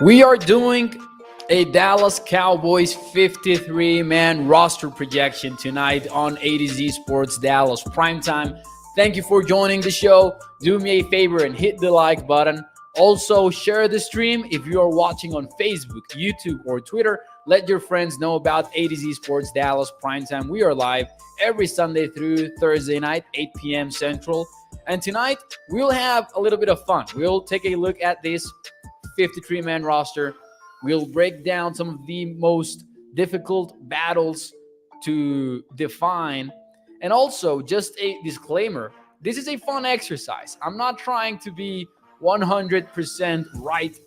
We are doing a Dallas Cowboys 53-man roster projection tonight on A to Z Sports Dallas Primetime. Thank you for joining the show. Do me a favor and hit the like button. Also, share the stream if you are watching on Facebook, YouTube, or Twitter. Let your friends know about A to Z Sports Dallas Primetime. We are live every Sunday through Thursday night, 8 p.m. Central. And tonight, we'll have a little bit of fun. We'll take a look at this 53-man roster. We'll break down some of the most difficult battles to define. And also, just a disclaimer, this is a fun exercise. I'm not trying to be 100% right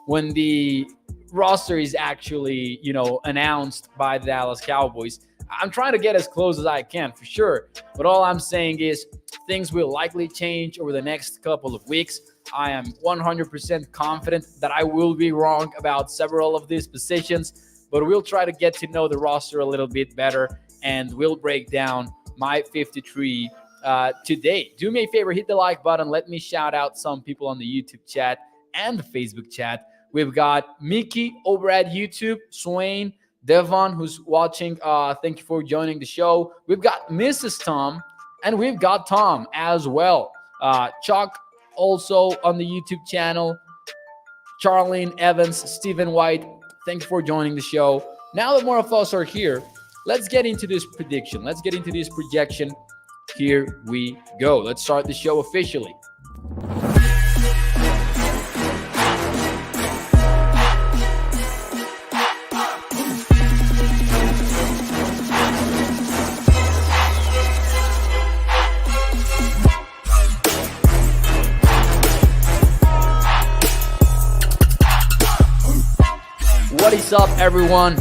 when the roster is actually, announced by the Dallas Cowboys. I'm trying to get as close as I can, for sure. But all I'm saying is things will likely change over the next couple of weeks. I am 100% confident that I will be wrong about several of these positions, but we'll try to get to know the roster a little bit better, and we'll break down my 53 today. Do me a favor, hit the like button. Let me shout out some people on the YouTube chat and the Facebook chat. We've got Mickey over at YouTube, Swain, Devon, who's watching. Thank you for joining the show. We've got Mrs. Tom, and we've got Tom as well. Chuck also on the YouTube channel. Charlene Evans, Stephen White, thank you for joining the show. Now that more of us are here, let's get into this prediction. Let's get into this projection. Here we go. Let's start the show officially. What is up, everyone,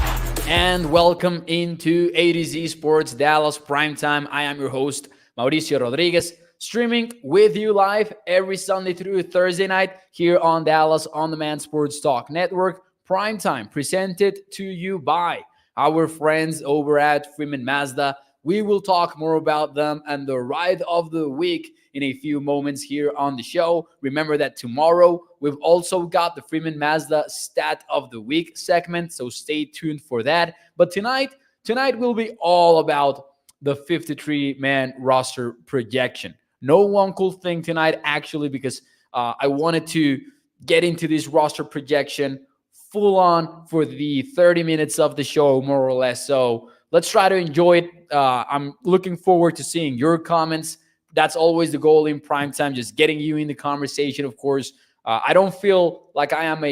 and welcome into A to Z Sports Dallas Primetime. I am your host, Mauricio Rodriguez, streaming with you live every Sunday through Thursday night here on Dallas On Demand Sports Talk Network. Primetime presented to you by our friends over at Freeman Mazda. We will talk more about them and the ride of the week in a few moments here on the show. Remember that tomorrow we've also got the Freeman Mazda Stat of the Week segment, so stay tuned for that. But tonight will be all about the 53-man roster projection. No one cool thing tonight, actually, because I wanted to get into this roster projection full on for the 30 minutes of the show, more or less. So let's try to enjoy it. I'm looking forward to seeing your comments. That's always the goal in primetime, just getting you in the conversation, of course. I don't feel like I am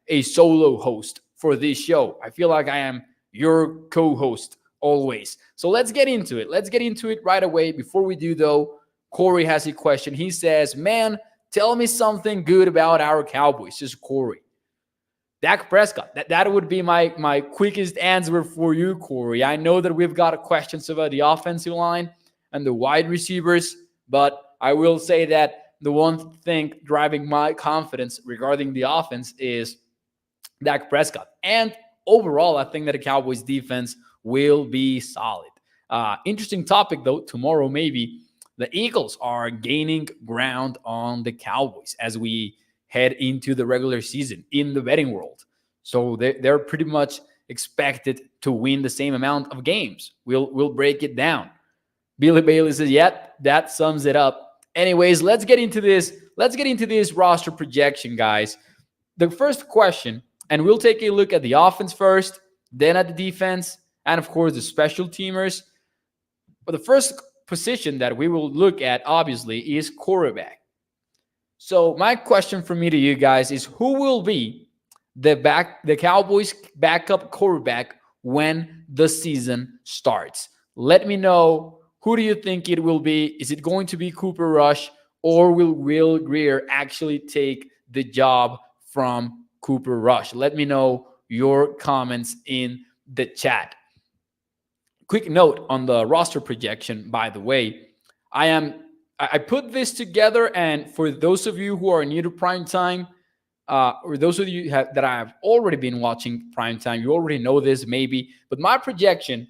a solo host for this show. I feel like I am your co-host always. So let's get into it. Let's get into it right away. Before we do, though, Corey has a question. He says, man, tell me something good about our Cowboys. This is Corey. Dak Prescott. That would be my quickest answer for you, Corey. I know that we've got questions about the offensive line and the wide receivers, but I will say that the one thing driving my confidence regarding the offense is Dak Prescott. And overall, I think that the Cowboys defense will be solid. Interesting topic, though. Tomorrow, maybe the Eagles are gaining ground on the Cowboys as we head into the regular season in the betting world. So they're pretty much expected to win the same amount of games. We'll break it down. Billy Bailey says, yep, that sums it up. Anyways, let's get into this. Let's get into this roster projection, guys. The first question, and we'll take a look at the offense first, then at the defense, and of course the special teamers. But the first position that we will look at, obviously, is quarterback. So my question for me to you guys is, who will be the Cowboys backup quarterback when the season starts? Let me know, who do you think it will be? Is it going to be Cooper Rush, or will Will Grier actually take the job from Cooper Rush? Let me know your comments in the chat. Quick note on the roster projection, by the way. I put this together, and for those of you who are new to Primetime, or those of you that have already been watching Primetime, you already know this maybe, but my projection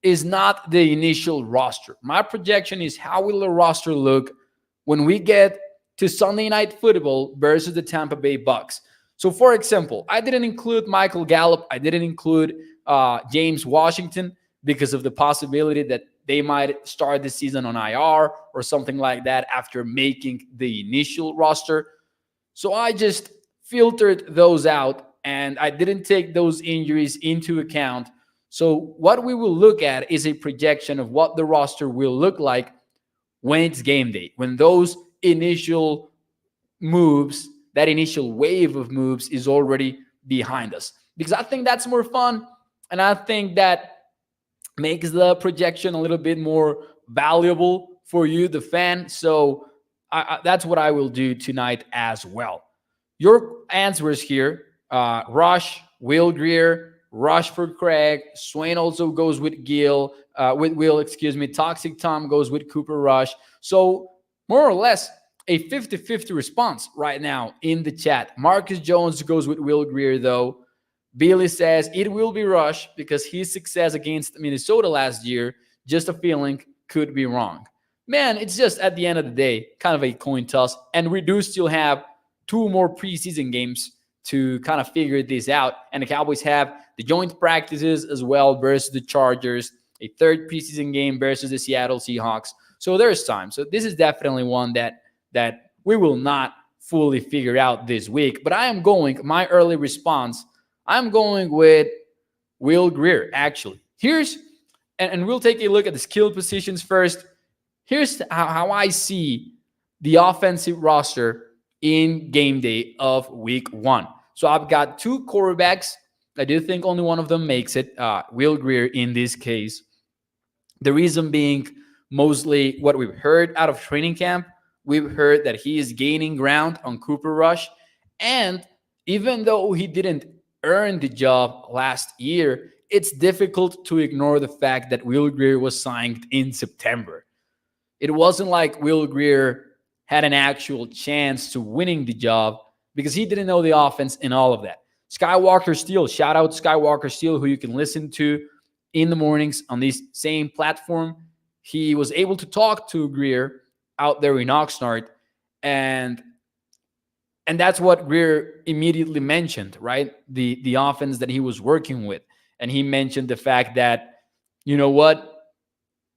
is not the initial roster. My projection is how will the roster look when we get to Sunday Night Football versus the Tampa Bay Bucks. So, for example, I didn't include Michael Gallup. I didn't include James Washington because of the possibility that they might start the season on IR or something like that after making the initial roster. So I just filtered those out and I didn't take those injuries into account. So what we will look at is a projection of what the roster will look like when it's game day, when those initial moves, that initial wave of moves is already behind us. Because I think that's more fun. And I think that makes the projection a little bit more valuable for you, the fan. So that's what I will do tonight as well. Your answers here, Rush, Will Greer, Rush for Craig, Swain also goes with Will, Toxic Tom goes with Cooper Rush. So more or less a 50-50 response right now in the chat. Marcus Jones goes with Will Greer though. Billy says it will be Rush because his success against Minnesota last year, just a feeling, could be wrong. Man, it's just at the end of the day, kind of a coin toss. And we do still have 2 more preseason games to kind of figure this out. And the Cowboys have the joint practices as well versus the Chargers, a 3rd preseason game versus the Seattle Seahawks. So there's time. So this is definitely one that we will not fully figure out this week. But I am going, my early response, I'm going with Will Greer, actually. And we'll take a look at the skill positions first. Here's how I see the offensive roster in game day of week 1. So I've got 2 quarterbacks. I do think only one of them makes it, Will Greer in this case. The reason being mostly what we've heard out of training camp. We've heard that he is gaining ground on Cooper Rush. And even though he didn't earn the job last year, it's difficult to ignore the fact that Will Greer was signed in September. It wasn't like Will Greer had an actual chance to winning the job because he didn't know the offense and all of that. Skywalker Steele, shout out Skywalker Steele, who you can listen to in the mornings on this same platform. He was able to talk to Greer out there in Oxnard, and that's what Greer immediately mentioned, right? The offense that he was working with. And he mentioned the fact that, you know what?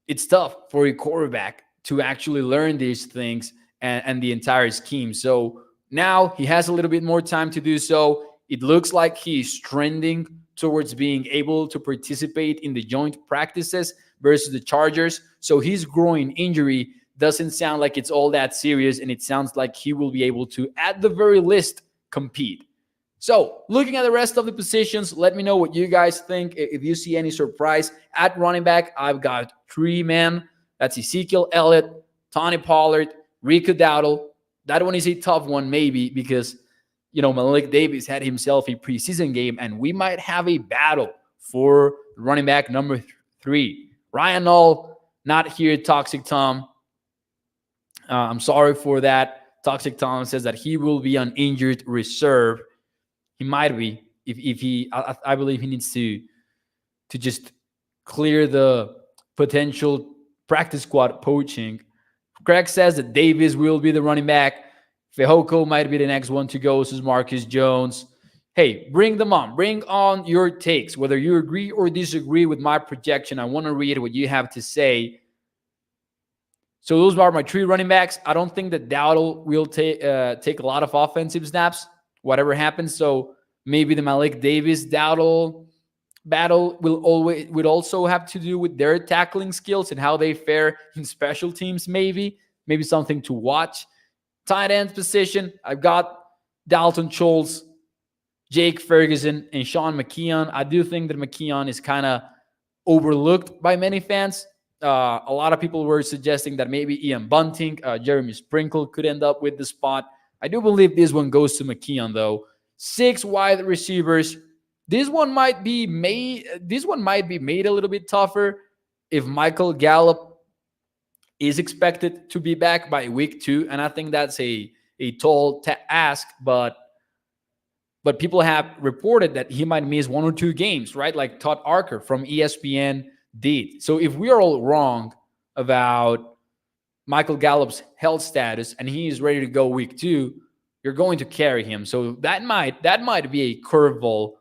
It's tough for a quarterback to actually learn these things and the entire scheme. So now he has a little bit more time to do so. It looks like he's trending towards being able to participate in the joint practices versus the Chargers. So his groin injury doesn't sound like it's all that serious, and it sounds like he will be able to, at the very least, compete. So, looking at the rest of the positions, let me know what you guys think. If you see any surprise at running back, I've got 3 men. That's Ezekiel Elliott, Tony Pollard, Rico Dowdle. That one is a tough one, maybe, because, Malik Davis had himself a preseason game, and we might have a battle for running back number 3. Ryan Null, not here, Toxic Tom. I'm sorry for that. Toxic Tom says that he will be on injured reserve. He might be if he. I believe he needs to just clear the potential practice squad poaching. Craig says that Davis will be the running back. Fehoko might be the next one to go. This is Marcus Jones. Hey, bring them on. Bring on your takes. Whether you agree or disagree with my projection, I want to read what you have to say. So those are my 3 running backs. I don't think that Dowdle will take a lot of offensive snaps, whatever happens. So maybe the Malik Davis Dowdle battle would also have to do with their tackling skills and how they fare in special teams. Maybe something to watch. Tight end position, I've got Dalton Schultz, Jake Ferguson, and Sean McKeon. I do think that McKeon is kind of overlooked by many fans. A lot of people were suggesting that maybe Ian Bunting, Jeremy Sprinkle could end up with the spot. I do believe this one goes to McKeon, though. 6 wide receivers. This one might be made a little bit tougher if Michael Gallup is expected to be back by week 2, and I think that's a tall ask, but people have reported that he might miss 1 or 2 games, right? Like Todd Arker from ESPN did. So if we are all wrong about Michael Gallup's health status and he is ready to go week 2, you're going to carry him. So that might be a curveball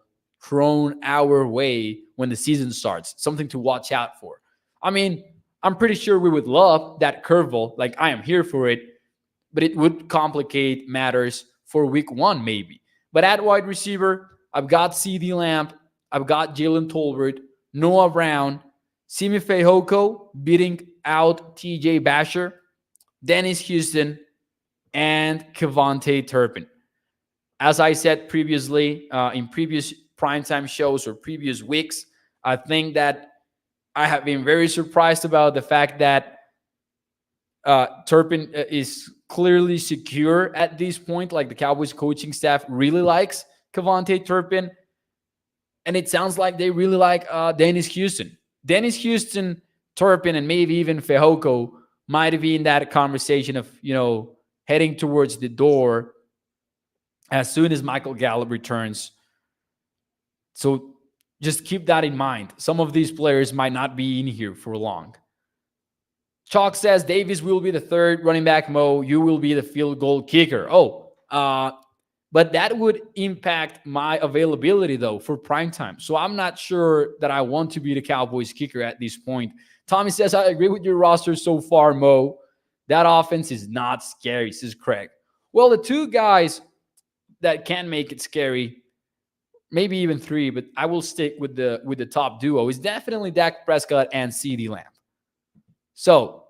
thrown our way when the season starts, something to watch out for. I mean, I'm pretty sure we would love that curveball. Like, I am here for it, but it would complicate matters for week 1 maybe. But at wide receiver, I've got CeeDee Lamb, I've got Jalen Tolbert, Noah Brown, Simi Fehoko beating out TJ Basher, Dennis Houston, and Kevontae Turpin. As I said previously, in previous primetime shows or previous weeks, I think that I have been very surprised about the fact that Turpin is clearly secure at this point. Like, the Cowboys coaching staff really likes Kevontae Turpin. And it sounds like they really like Dennis Houston. Dennis Houston, Turpin, and maybe even Fehoko might be in that conversation of, heading towards the door as soon as Michael Gallup returns. So just keep that in mind. Some of these players might not be in here for long. Chalk says Davis will be the third running back. Mo, you will be the field goal kicker. But that would impact my availability, though, for primetime. So I'm not sure that I want to be the Cowboys kicker at this point. Tommy says, I agree with your roster so far, Mo. That offense is not scary, says Craig. Well, the 2 guys that can make it scary, maybe even 3, but I will stick with the top duo, is definitely Dak Prescott and CeeDee Lamb. So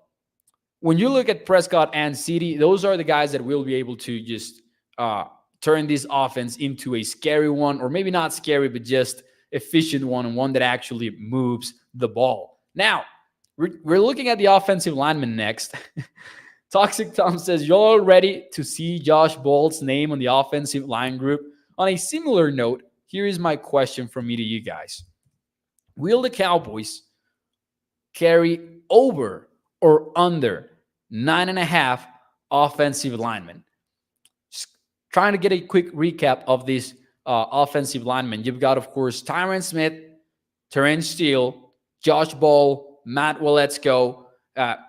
when you look at Prescott and CeeDee, those are the guys that will be able to just turn this offense into a scary one, or maybe not scary, but just efficient one, and one that actually moves the ball. Now, we're looking at the offensive lineman next. Toxic Tom says, y'all ready to see Josh Ball's name on the offensive line group? On a similar note, here is my question from me to you guys. Will the Cowboys carry over or under 9.5 offensive linemen? Trying to get a quick recap of these offensive linemen. You've got, of course, Tyron Smith, Terrence Steele, Josh Ball, Matt Waletzko,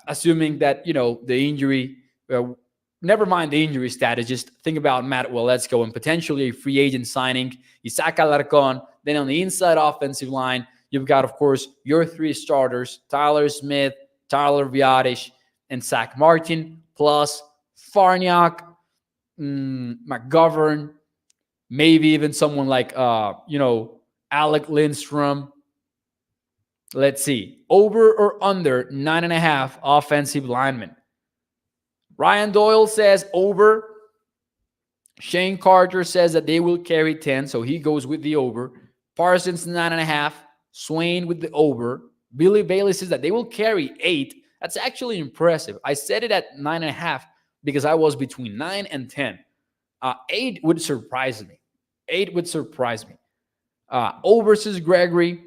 assuming that, the injury, never mind the injury status, just think about Matt Waletzko and potentially a free agent signing, Isaac Alarcon. Then on the inside offensive line, you've got, of course, your 3 starters, Tyler Smith, Tyler Viadish, and Zach Martin, plus Farniok, McGovern, maybe even someone like, Alec Lindstrom. Let's see. Over or under 9.5 offensive linemen. Ryan Doyle says over. Shane Carter says that they will carry 10, so he goes with the over. Parsons 9.5. Swain with the over. Billy Bailey says that they will carry 8. That's actually impressive. I said it at 9.5 because I was between 9 and 10. 8 would surprise me. 8 would surprise me. Over says Gregory.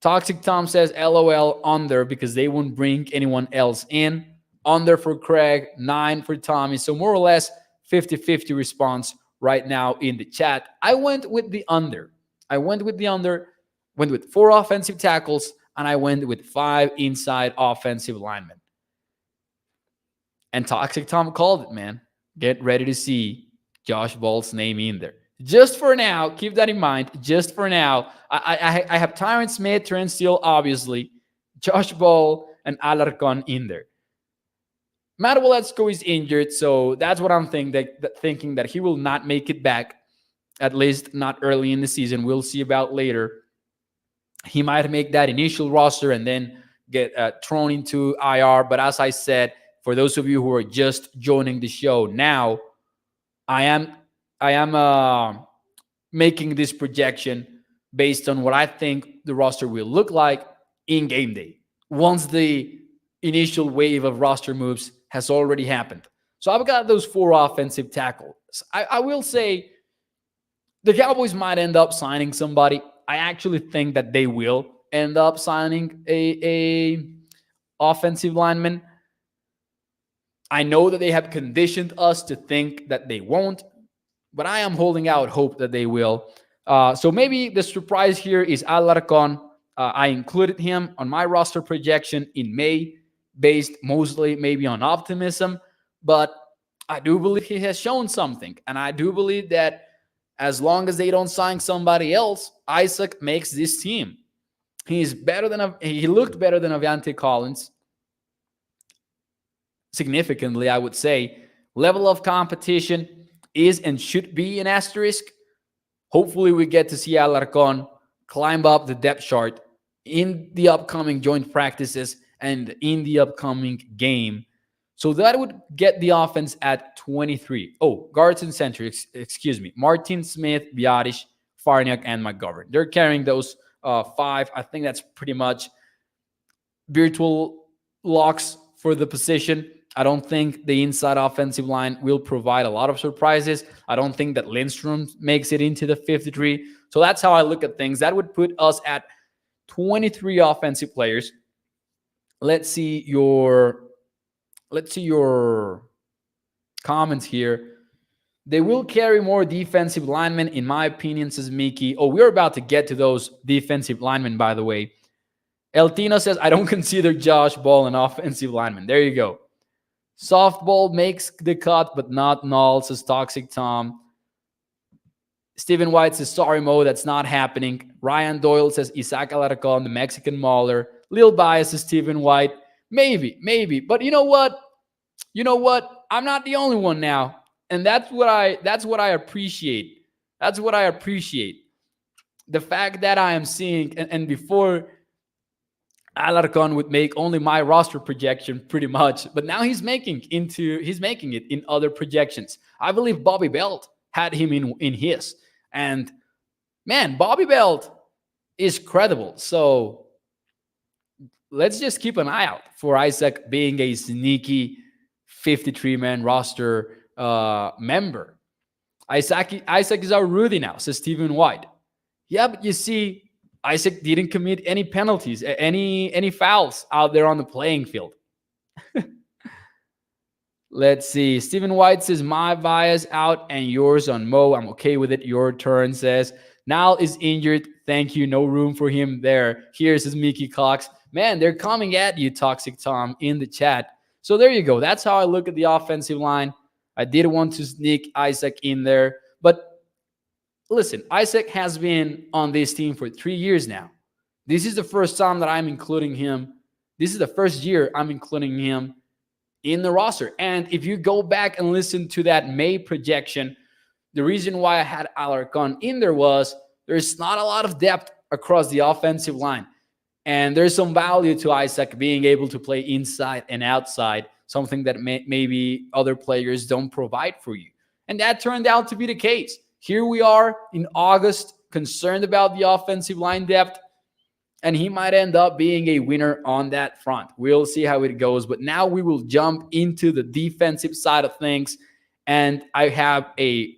Toxic Tom says LOL under because they won't bring anyone else in. Under for Craig, 9 for Tommy. So more or less 50-50 response right now in the chat. I went with the under. Went with 4 offensive tackles, and I went with 5 inside offensive linemen. And Toxic Tom called it, man. Get ready to see Josh Ball's name in there. Just for now, keep that in mind. Just for now, I have Tyron Smith, Terrence Steele, obviously, Josh Ball, and Alarcon in there. Matt Waletzko is injured, so that's what I'm thinking that he will not make it back, at least not early in the season. We'll see about later. He might make that initial roster and then get thrown into IR. But as I said, for those of you who are just joining the show now, I am making this projection based on what I think the roster will look like in game day, once the initial wave of roster moves has already happened. So I've got those 4 offensive tackles. I will say the Cowboys might end up signing somebody. I actually think that they will end up signing a offensive lineman. I know that they have conditioned us to think that they won't, but I am holding out hope that they will. So maybe the surprise here is Alarcon. I included him on my roster projection in May based mostly maybe on optimism, but I do believe he has shown something. And I do believe that as long as they don't sign somebody else, Isaac makes this team. He looked better than Aviante Collins significantly, I would say. Level of competition is and should be an asterisk. Hopefully we get to see Alarcon climb up the depth chart in the upcoming joint practices and in the upcoming game. So that would get the offense at 23. Oh, guards and center, excuse me. Martin, Smith, Biadish, Farniak, and McGovern. They're carrying those five. I think that's pretty much virtual locks for the position. I don't think the inside offensive line will provide a lot of surprises. I don't think that Lindstrom makes it into the 53. So that's how I look at things. That would put us at 23 offensive players. Let's see your comments here. They will carry more defensive linemen, in my opinion, says Miki. Oh, we're about to get to those defensive linemen, by the way. El Tino says, I don't consider Josh Ball an offensive lineman. There you go. Softball makes the cut, but not null, says Toxic Tom. Stephen White says, sorry, Mo, that's not happening. Ryan Doyle says, Isaac Alarcon, the Mexican Mauler. Lil Bias says, Stephen White. Maybe. But you know what? I'm not the only one now. And that's what I appreciate. That's what I appreciate. The fact that I am seeing, and before Alarcon would make only my roster projection pretty much, but now he's making it in other projections. I believe Bobby Belt had him in his. And man, Bobby Belt is credible. So let's just keep an eye out for Isaac being a sneaky 53-man roster member. Isaac is our Rudy now, says Stephen White. Yeah, but you see, Isaac didn't commit any penalties, any fouls out there on the playing field. Let's see. Stephen White says, my bias out and yours on Mo. I'm okay with it. Your turn, says. Nile is injured. Thank you. No room for him there. Here's his Mickey Cox. Man, they're coming at you, Toxic Tom, in the chat. So there you go. That's how I look at the offensive line. I did want to sneak Isaac in there. But listen, Isaac has been on this team for 3 years now. This is the first time that I'm including him. This is the first year I'm including him in the roster. And if you go back and listen to that May projection, the reason why I had Alarcon in there was there's not a lot of depth across the offensive line. And there's some value to Isaac being able to play inside and outside, something that maybe other players don't provide for you. And that turned out to be the case. Here we are in August, concerned about the offensive line depth, and he might end up being a winner on that front. We'll see how it goes. But now we will jump into the defensive side of things, and I have a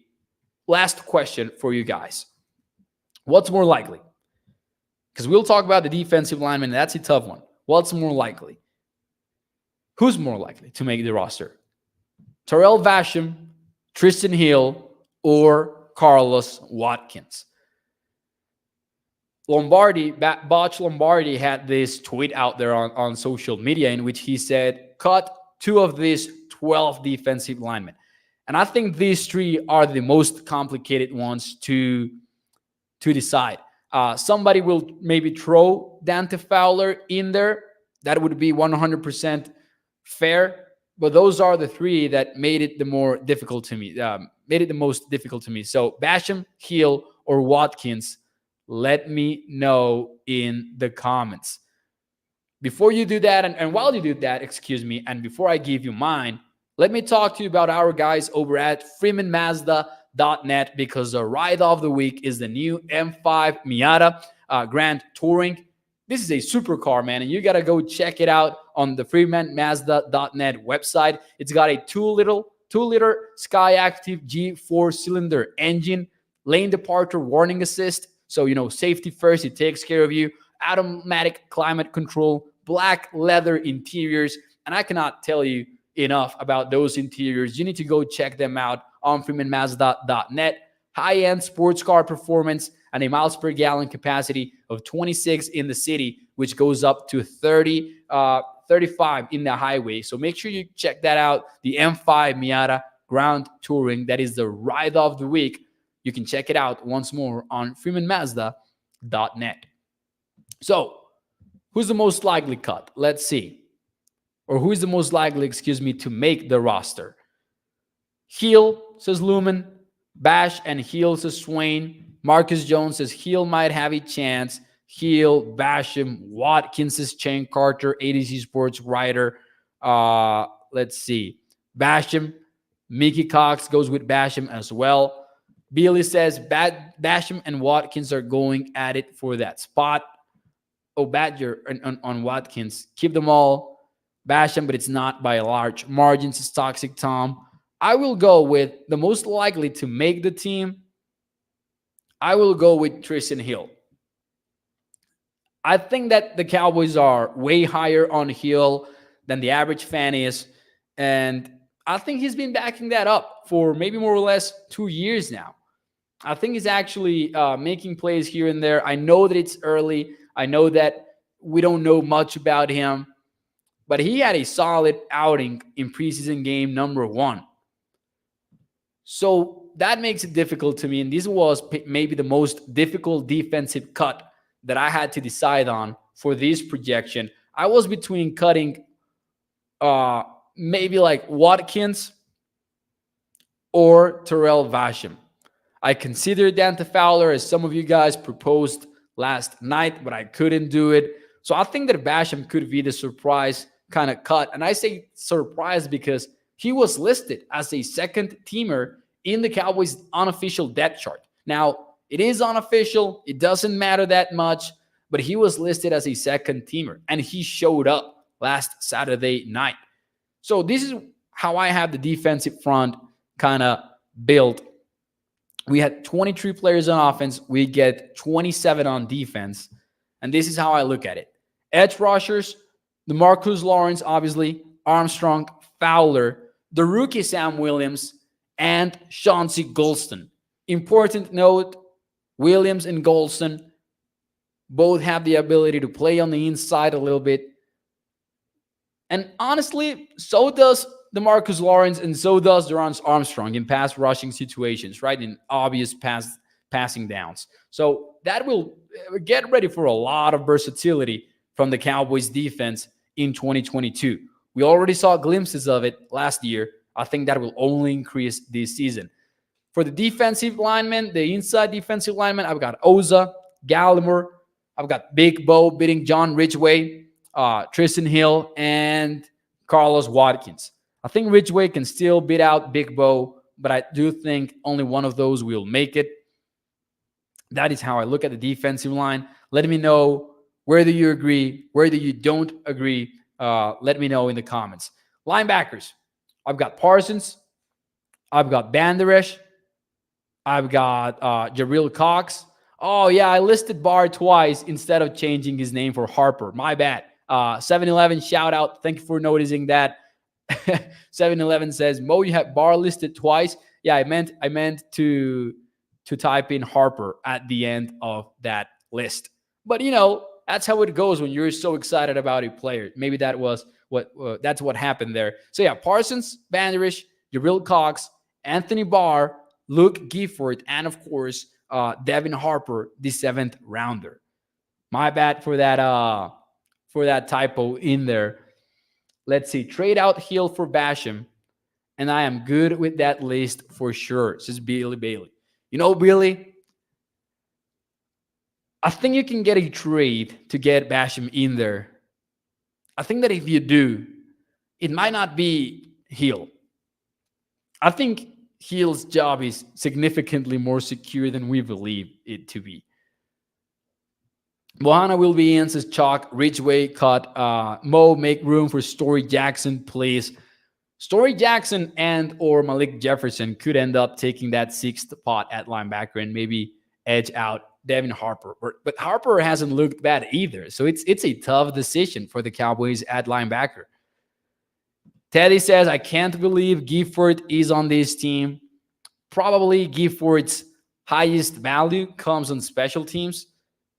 last question for you guys. What's more likely? Because we'll talk about the defensive lineman. That's a tough one. What's more likely? Who's more likely to make the roster? Terrell Basham, Tristan Hill, or Carlos Watkins? Botch Lombardi had this tweet out there on social media in which he said, cut 2 of these 12 defensive linemen. And I think these 3 are the most complicated ones to decide. Somebody will maybe throw Dante Fowler in there. That would be 100% fair. But those are the 3 that made it the most difficult to me. So Basham, Hill, or Watkins, let me know in the comments. Before you do that, and while you do that, and before I give you mine, let me talk to you about our guys over at FreemanMazda.net, because the ride of the week is the new M5 Miata Grand Touring. This is a supercar, man, and you got to go check it out on the FreemanMazda.net website. It's got a 2-liter Skyactiv G4 cylinder engine, lane departure warning assist. So, safety first, it takes care of you. Automatic climate control, black leather interiors. And I cannot tell you enough about those interiors. You need to go check them out on FreemanMazda.net. High-end sports car performance and a miles per gallon capacity of 26 in the city, which goes up to 30 35 in the highway. So make sure you check that out. The M5 Miata Ground Touring. That is the ride of the week. You can check it out once more on freemanmazda.net. So who's the most likely cut? Let's see. Or who is the most likely, to make the roster? Heel, says Lumen. Bash and Heel, says Swain. Marcus Jones says Heel might have a chance. Heel, Basham, Watkins says Shane Carter, ADC Sports writer. Let's see. Basham, Mickey Cox goes with Basham as well. Billy says Basham and Watkins are going at it for that spot. Oh, Badger on Watkins. Keep them all. Basham, but it's not by a large margin, says Toxic Tom. I will go with the most likely to make the team. I will go with Tristan Hill. I think that the Cowboys are way higher on Hill than the average fan is. And I think he's been backing that up for maybe more or less 2 years now. I think he's actually making plays here and there. I know that it's early. I know that we don't know much about him. But he had a solid outing in preseason game number 1. So that makes it difficult to me. And this was maybe the most difficult defensive cut that I had to decide on for this projection. I was between cutting maybe like Watkins or Terrell Basham. I considered Dante Fowler, as some of you guys proposed last night, but I couldn't do it. So I think that Basham could be the surprise kind of cut. And I say surprise because he was listed as a second teamer in the Cowboys' unofficial depth chart. Now, it is unofficial. It doesn't matter that much, but he was listed as a second teamer, and he showed up last Saturday night. So this is how I have the defensive front kind of built. We had 23 players on offense. We get 27 on defense, and this is how I look at it. Edge rushers, the Marcus Lawrence, obviously, Armstrong, Fowler, the rookie Sam Williams, and Chauncey Golston. Important note, Williams and Golston both have the ability to play on the inside a little bit. And honestly, so does the Marcus Lawrence, and so does Dorance Armstrong in pass rushing situations, right? In obvious passing downs. So that will get ready for a lot of versatility from the Cowboys defense in 2022. We already saw glimpses of it last year. I think that will only increase this season. For the defensive linemen, the inside defensive linemen, I've got Oza, Gallimore. I've got Big Bo beating John Ridgway, Tristan Hill, and Carlos Watkins. I think Ridgway can still beat out Big Bo, but I do think only one of those will make it. That is how I look at the defensive line. Let me know whether you agree, whether you don't agree. Let me know in the comments. Linebackers. I've got Parsons. I've got Banderesh. I've got Jabril Cox. Oh, yeah, I listed Barr twice instead of changing his name for Harper. My bad. 7-Eleven, shout out. Thank you for noticing that. 7-Eleven says, Mo, you have Barr listed twice. Yeah, I meant to type in Harper at the end of that list. But, you know, that's how it goes when you're so excited about a player. Maybe that was that's what happened there. So, yeah, Parsons, Banderesh, Jabril Cox, Anthony Barr, Luke Gifford, and, of course, Devin Harper, the 7th rounder. My bad for that typo in there. Let's see. Trade out Hill for Basham, and I am good with that list for sure, says Billy Bailey. You know, Billy, I think you can get a trade to get Basham in there. I think that if you do, it might not be Hill. I think Hill's job is significantly more secure than we believe it to be. Mohana will be in, says Chalk. Ridgway cut. Mo, make room for Story Jackson, please. Story Jackson and or Malik Jefferson could end up taking that 6th spot at linebacker and maybe edge out Devin Harper. But Harper hasn't looked bad either. So it's a tough decision for the Cowboys at linebacker. Teddy says, I can't believe Gifford is on this team. Probably Gifford's highest value comes on special teams.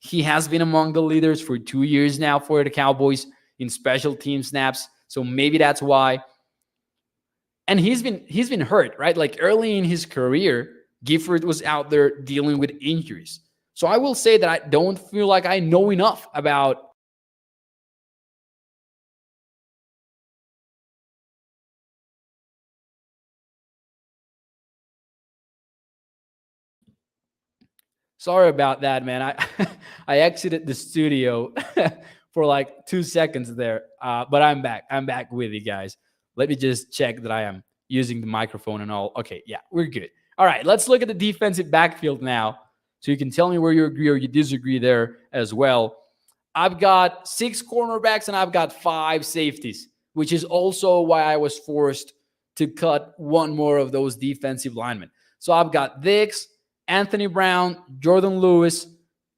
He has been among the leaders for 2 years now for the Cowboys. in special team snaps. So maybe that's why. And he's been hurt, right? Like early in his career, Gifford was out there dealing with injuries. So I will say that I don't feel like I know enough about Sorry about that, man. I exited the studio for like 2 seconds there, but I'm back. I'm back with you guys. Let me just check that I am using the microphone and all. Okay, yeah, we're good. All right, let's look at the defensive backfield now, so you can tell me where you agree or you disagree there as well. I've got 6 cornerbacks and I've got 5 safeties, which is also why I was forced to cut one more of those defensive linemen. So I've got Dix, Anthony Brown, Jordan Lewis,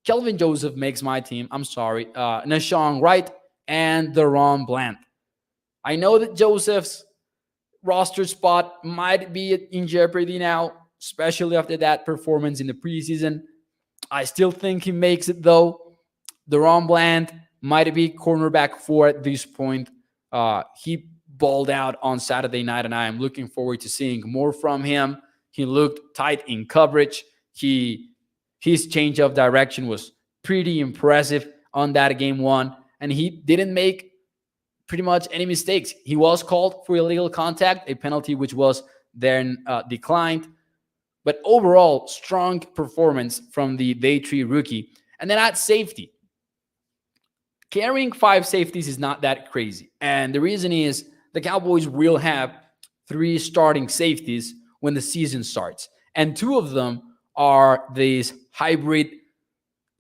Kelvin Joseph makes my team. I'm sorry. Nashon Wright and Deron Bland. I know that Joseph's roster spot might be in jeopardy now, especially after that performance in the preseason. I still think he makes it, though. Deron Bland might be cornerback 4 at this point. He balled out on Saturday night, and I am looking forward to seeing more from him. He looked tight in coverage. His change of direction was pretty impressive on that game 1, and he didn't make pretty much any mistakes. He was called for illegal contact, a penalty which was then declined. But overall, strong performance from the day 3 rookie. And then at safety, carrying 5 safeties is not that crazy. And the reason is the Cowboys will have 3 starting safeties when the season starts. And 2 of them are these hybrid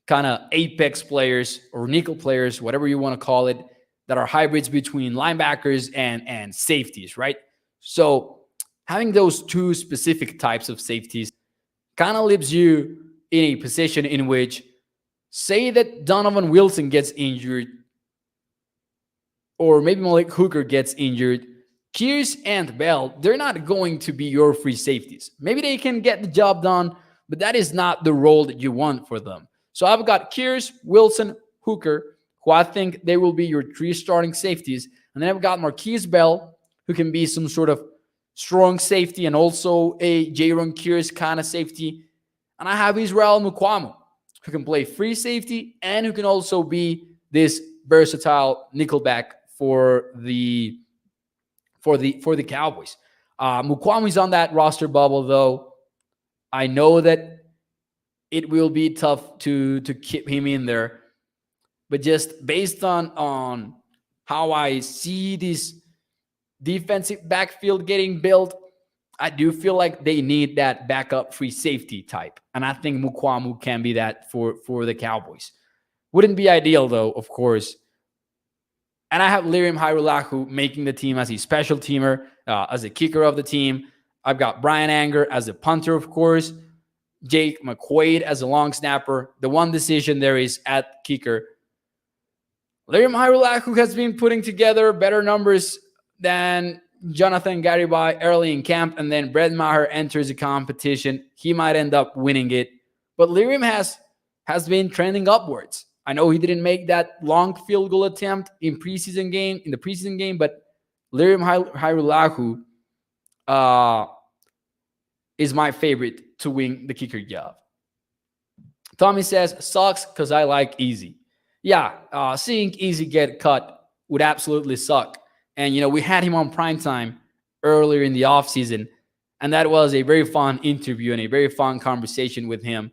kind of apex players or nickel players, whatever you want to call it, that are hybrids between linebackers and safeties, right? So having those 2 specific types of safeties kind of leaves you in a position in which, say that Donovan Wilson gets injured, or maybe Malik Hooker gets injured, Kearse and Bell, they're not going to be your free safeties. Maybe they can get the job done, but that is not the role that you want for them. So I've got Kearse, Wilson, Hooker, who I think they will be your 3 starting safeties. And then I've got Marquise Bell, who can be some sort of strong safety and also a Jaron Kearse kind of safety. And I have Israel Mukuamu, who can play free safety and who can also be this versatile nickelback for the Cowboys. Mukuamu's on that roster bubble, though. I know that it will be tough to keep him in there, but just based on how I see this defensive backfield getting built, I do feel like they need that backup free safety type, and I think Mukuamu can be that for the Cowboys. Wouldn't be ideal, though, of course. And I have Lirim Hairulahu making the team as a special teamer, as a kicker of the team. I've got Brian Anger as a punter, of course. Jake McQuaid as a long snapper. The one decision there is at kicker. Lirim Hairulahu has been putting together better numbers than Jonathan Garibay early in camp, and then Brett Maher enters the competition. He might end up winning it. But Lirim has been trending upwards. I know he didn't make that long field goal attempt in the preseason game, but Lirim Hairulahu is my favorite to win the kicker job. Tommy says, sucks because I like Easy. Yeah, seeing Easy get cut would absolutely suck. And, we had him on primetime earlier in the offseason, and that was a very fun interview and a very fun conversation with him.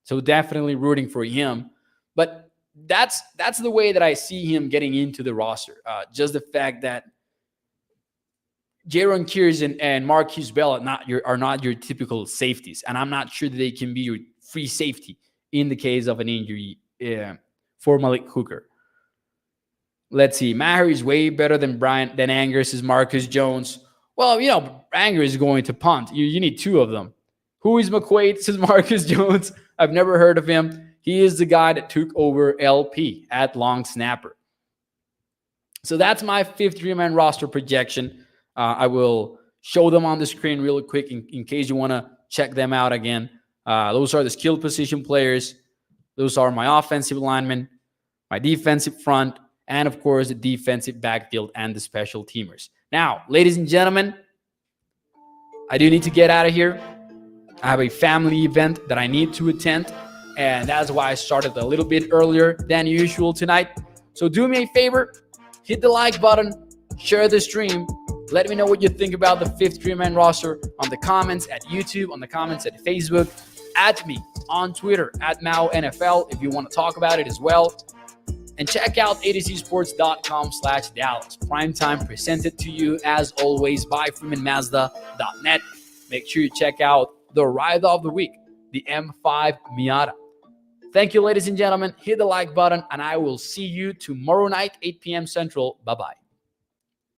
So definitely rooting for him. But that's the way that I see him getting into the roster. Just the fact that Jaron Kearse and Marquise Bell are not your typical safeties, and I'm not sure that they can be your free safety in the case of an injury for Malik Hooker. Let's see. Maher is way better than Anger, says Marcus Jones. Well, Anger is going to punt. You need 2 of them. Who is McQuaid, says Marcus Jones. I've never heard of him. He is the guy that took over LP at long snapper. So that's my 53-man roster projection. I will show them on the screen real quick in case you want to check them out again. Those are the skill position players. Those are my offensive linemen, my defensive front, and of course, the defensive backfield and the special teamers. Now, ladies and gentlemen, I do need to get out of here. I have a family event that I need to attend, and that's why I started a little bit earlier than usual tonight. So do me a favor, hit the like button, share the stream. Let me know what you think about the 5th Dream Man roster on the comments at YouTube, on the comments at Facebook, at me on Twitter, at MauNFL, if you want to talk about it as well. And check out atcsports.com/Dallas. Primetime presented to you, as always, by FreemanMazda.net. Make sure you check out the ride of the week, the M5 Miata. Thank you, ladies and gentlemen. Hit the like button, and I will see you tomorrow night, 8 p.m. Central. Bye-bye.